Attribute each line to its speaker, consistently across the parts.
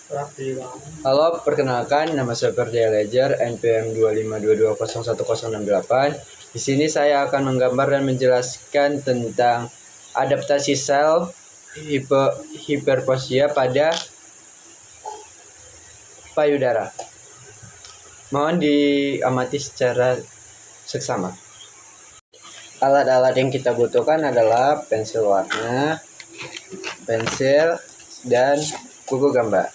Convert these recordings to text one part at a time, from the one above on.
Speaker 1: Halo, perkenalkan nama saya Ferdial Ledger, NPM 252201068. Di sini saya akan menggambar dan menjelaskan tentang adaptasi sel hiperplasia pada payudara. Mohon diamati secara seksama. Alat-alat yang kita butuhkan adalah pensil warna, pensil, dan buku gambar.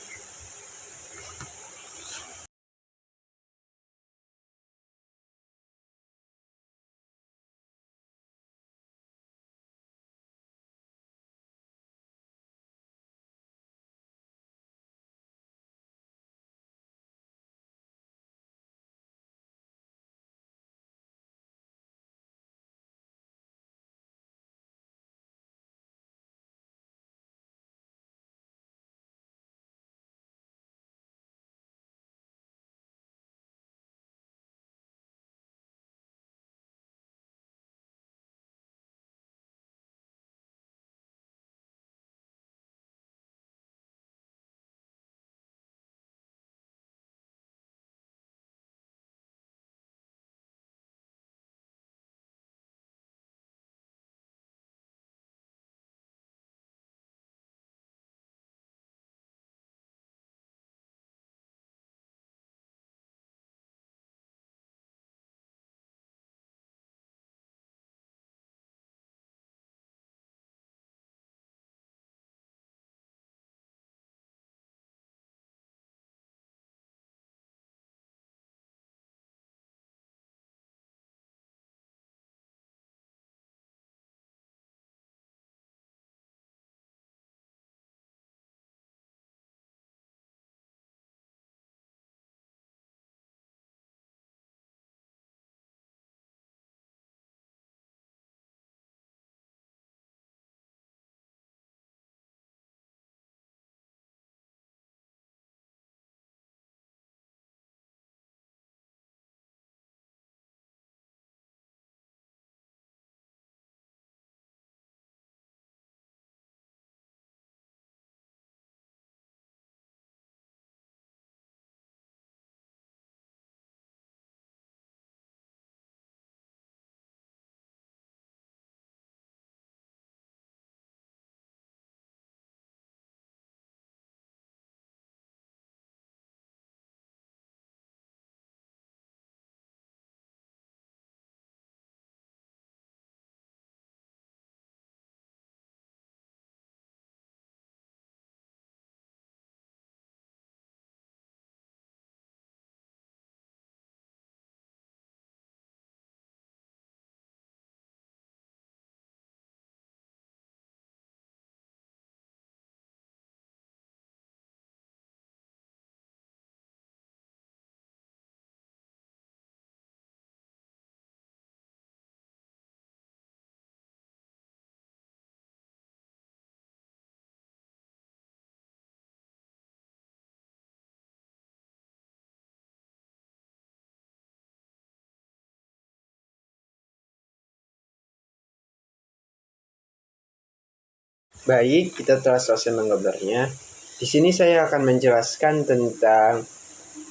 Speaker 1: Baik, kita telah selesai menggambarnya. Di sini saya akan menjelaskan tentang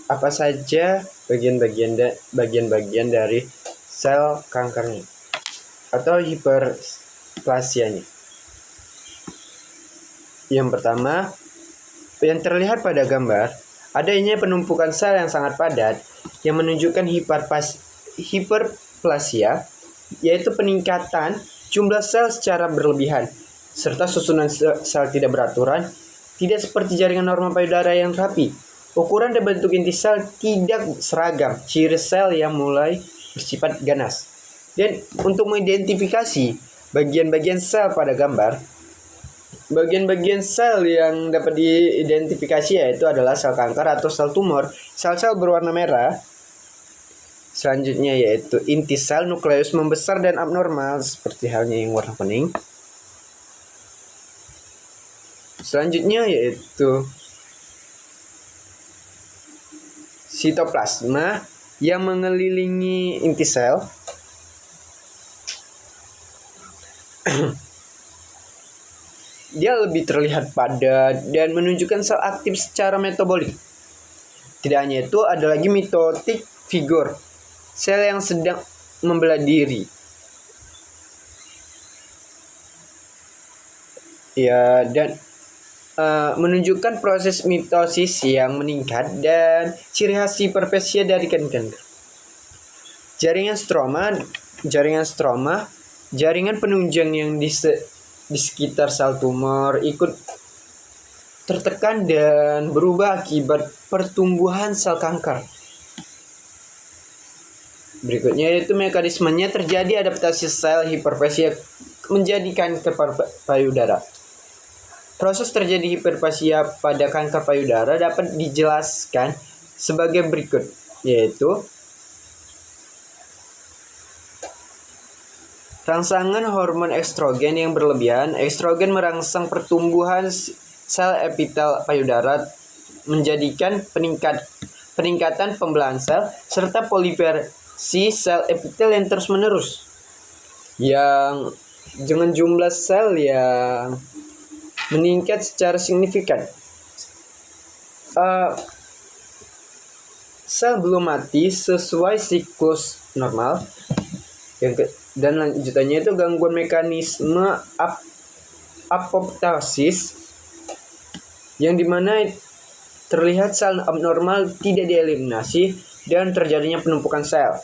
Speaker 1: apa saja bagian-bagian dari sel kankernya atau hiperplasianya. Yang pertama, yang terlihat pada gambar, adanya penumpukan sel yang sangat padat yang menunjukkan hiperplasia, yaitu peningkatan jumlah sel secara berlebihan, serta susunan sel tidak beraturan, tidak seperti jaringan normal payudara yang rapi. Ukuran dan bentuk inti sel tidak seragam, ciri sel yang mulai bersifat ganas. Dan untuk mengidentifikasi bagian-bagian sel pada gambar, bagian-bagian sel yang dapat diidentifikasi yaitu adalah sel kanker atau sel tumor, sel-sel berwarna merah. Selanjutnya yaitu inti sel nukleus membesar dan abnormal seperti halnya yang warna kuning. Selanjutnya yaitu sitoplasma yang mengelilingi inti sel. Dia lebih terlihat padat dan menunjukkan sel aktif secara metabolik. Tidak hanya itu, ada lagi mitotik vigor, sel yang sedang membelah diri. Ya, dan menunjukkan proses mitosis yang meningkat dan ciri khas hiperplasia dari kanker. Jaringan stroma, jaringan penunjang yang di sekitar sel tumor ikut tertekan dan berubah akibat pertumbuhan sel kanker. Berikutnya yaitu mekanismenya terjadi adaptasi sel hiperplasia menjadi kanker payudara. Proses terjadi hiperplasia pada kanker payudara dapat dijelaskan sebagai berikut, yaitu rangsangan hormon estrogen yang berlebihan. Estrogen merangsang pertumbuhan sel epitel payudara, menjadikan peningkatan pembelahan sel serta proliferasi sel epitel yang terus-menerus. Yang dengan jumlah sel yang meningkat secara signifikan. Sel belum mati sesuai siklus normal. Dan lanjutannya itu gangguan mekanisme apoptosis, yang dimana terlihat sel abnormal tidak dieliminasi dan terjadinya penumpukan sel.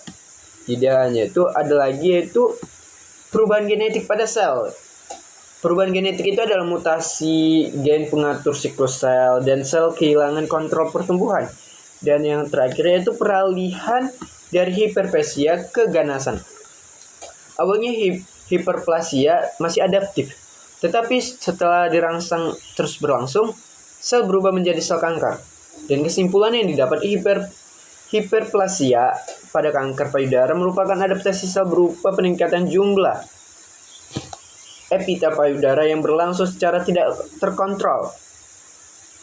Speaker 1: Tidak hanya itu, ada lagi yaitu perubahan genetik pada sel. Perubahan genetik itu adalah mutasi gen pengatur siklus sel dan sel kehilangan kontrol pertumbuhan. Dan yang terakhir yaitu peralihan dari hiperplasia ke ganasan. Awalnya hiperplasia masih adaptif, tetapi setelah dirangsang terus berlangsung, sel berubah menjadi sel kanker. Dan kesimpulan yang didapat, hiperplasia pada kanker payudara merupakan adaptasi sel berupa peningkatan jumlah epitel payudara yang berlangsung secara tidak terkontrol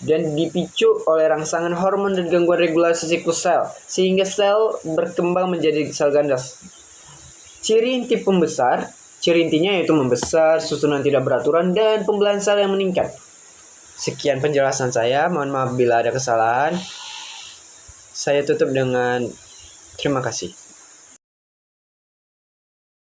Speaker 1: dan dipicu oleh rangsangan hormon dan gangguan regulasi siklus sel, sehingga sel berkembang menjadi sel ganas. Ciri intinya yaitu membesar, susunan tidak beraturan, dan pembelahan sel yang meningkat. Sekian penjelasan saya, mohon maaf bila ada kesalahan. Saya tutup dengan terima kasih.